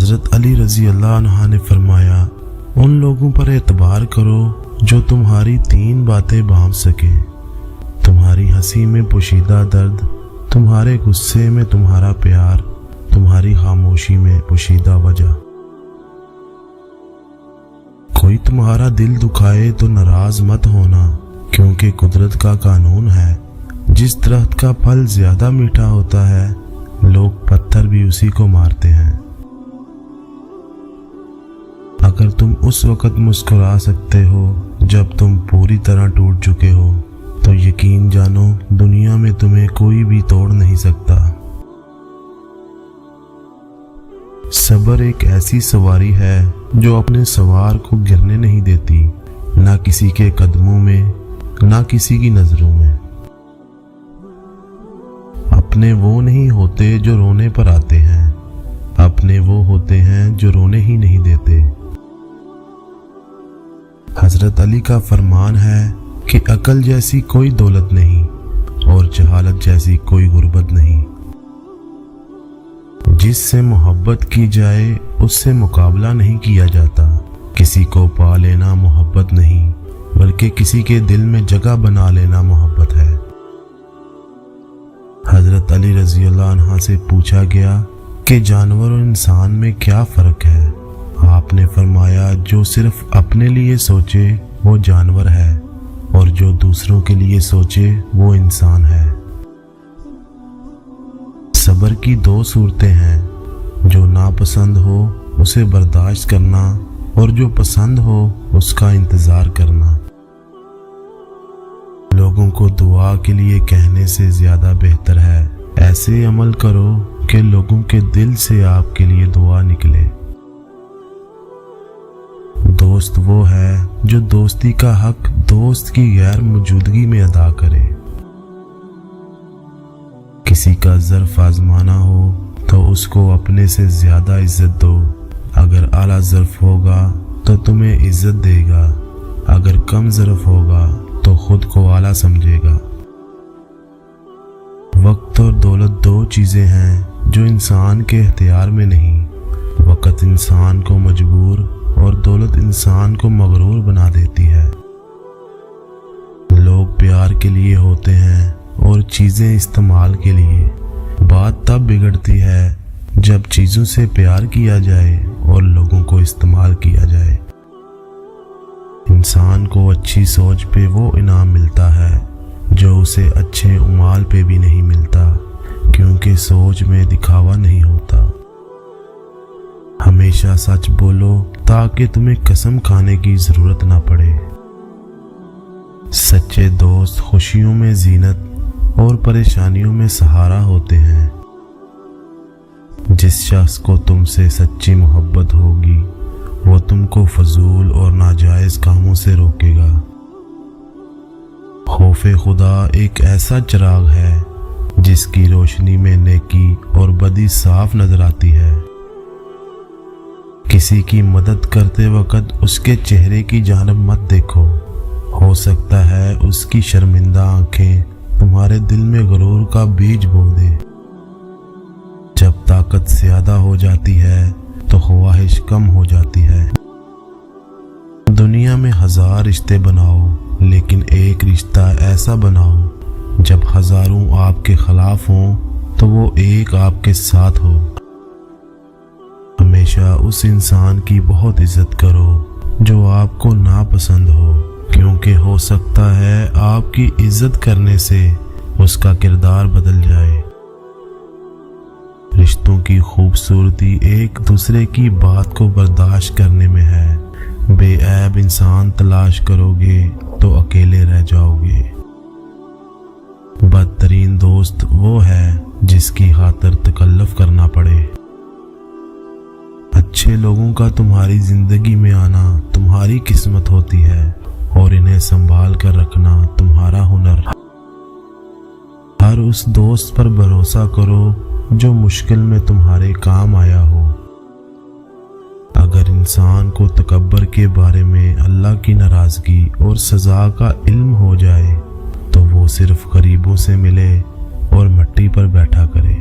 حضرت علی رضی اللہ عنہ نے فرمایا، ان لوگوں پر اعتبار کرو جو تمہاری 3 باتیں بانٹ سکیں، تمہاری ہنسی میں پوشیدہ درد، تمہارے غصے میں تمہارا پیار، تمہاری خاموشی میں پوشیدہ وجہ۔ کوئی تمہارا دل دکھائے تو ناراض مت ہونا، کیونکہ قدرت کا قانون ہے، جس درخت کا پھل زیادہ میٹھا ہوتا ہے لوگ پتھر بھی اسی کو مارتے ہیں۔ اگر تم اس وقت مسکرا سکتے ہو جب تم پوری طرح ٹوٹ چکے ہو تو یقین جانو دنیا میں تمہیں کوئی بھی توڑ نہیں سکتا۔ صبر ایک ایسی سواری ہے جو اپنے سوار کو گرنے نہیں دیتی، نہ کسی کے قدموں میں نہ کسی کی نظروں میں۔ اپنے وہ نہیں ہوتے جو رونے پر آتے ہیں، اپنے وہ ہوتے ہیں جو رونے ہی نہیں دیتے۔ حضرت علی کا فرمان ہے کہ عقل جیسی کوئی دولت نہیں اور جہالت جیسی کوئی غربت نہیں۔ جس سے محبت کی جائے اس سے مقابلہ نہیں کیا جاتا۔ کسی کو پا لینا محبت نہیں، بلکہ کسی کے دل میں جگہ بنا لینا محبت ہے۔ حضرت علی رضی اللہ عنہ سے پوچھا گیا کہ جانور اور انسان میں کیا فرق ہے؟ آپ نے فرمایا، جو صرف اپنے لیے سوچے وہ جانور ہے، اور جو دوسروں کے لیے سوچے وہ انسان ہے۔ صبر کی 2 صورتیں ہیں، جو ناپسند ہو اسے برداشت کرنا اور جو پسند ہو اس کا انتظار کرنا۔ لوگوں کو دعا کے لیے کہنے سے زیادہ بہتر ہے ایسے عمل کرو کہ لوگوں کے دل سے آپ کے لیے دعا نکلے۔ دوست وہ ہے جو دوستی کا حق دوست کی غیر موجودگی میں ادا کرے۔ کسی کا ظرف آزمانا ہو تو اس کو اپنے سے زیادہ عزت دو۔ اگر اعلیٰ ظرف ہوگا تو تمہیں عزت دے گا، اگر کم ظرف ہوگا تو خود کو اعلیٰ سمجھے گا۔ وقت اور دولت 2 چیزیں ہیں جو انسان کے اختیار میں نہیں۔ وقت انسان کو مجبور اور دولت انسان کو مغرور بنا دیتی ہے۔ لوگ پیار کے لیے ہوتے ہیں اور چیزیں استعمال کے لیے۔ بات تب بگڑتی ہے جب چیزوں سے پیار کیا جائے اور لوگوں کو استعمال کیا جائے۔ انسان کو اچھی سوچ پہ وہ انعام ملتا ہے جو اسے اچھے اعمال پہ بھی نہیں ملتا، کیونکہ سوچ میں دکھاوا نہیں ہوتا۔ ہمیشہ سچ بولو تاکہ تمہیں قسم کھانے کی ضرورت نہ پڑے۔ سچے دوست خوشیوں میں زینت اور پریشانیوں میں سہارا ہوتے ہیں۔ جس شخص کو تم سے سچی محبت ہوگی وہ تم کو فضول اور ناجائز کاموں سے روکے گا۔ خوف خدا ایک ایسا چراغ ہے جس کی روشنی میں نیکی اور بدی صاف نظر آتی ہے۔ کسی کی مدد کرتے وقت اس کے چہرے کی جانب مت دیکھو، ہو سکتا ہے اس کی شرمندہ آنکھیں تمہارے دل میں غرور کا بیج بو دے۔ جب طاقت زیادہ ہو جاتی ہے تو خواہش کم ہو جاتی ہے۔ دنیا میں 1000 رشتے بناؤ، لیکن ایک رشتہ ایسا بناؤ جب ہزاروں آپ کے خلاف ہوں تو وہ ایک آپ کے ساتھ ہو۔ ہمیشہ اس انسان کی بہت عزت کرو جو آپ کو ناپسند ہو، کیونکہ ہو سکتا ہے آپ کی عزت کرنے سے اس کا کردار بدل جائے۔ رشتوں کی خوبصورتی ایک دوسرے کی بات کو برداشت کرنے میں ہے۔ بے عیب انسان تلاش کرو گے تو اکیلے رہ جاؤ گے۔ بدترین دوست وہ ہے جس کی خاطر تکلف کرنا پڑے۔ اچھے لوگوں کا تمہاری زندگی میں آنا تمہاری قسمت ہوتی ہے اور انہیں سنبھال کر رکھنا تمہارا ہنر۔ ہر اس دوست پر بھروسہ کرو جو مشکل میں تمہارے کام آیا ہو۔ اگر انسان کو تکبر کے بارے میں اللہ کی ناراضگی اور سزا کا علم ہو جائے تو وہ صرف غریبوں سے ملے اور مٹی پر بیٹھا کرے۔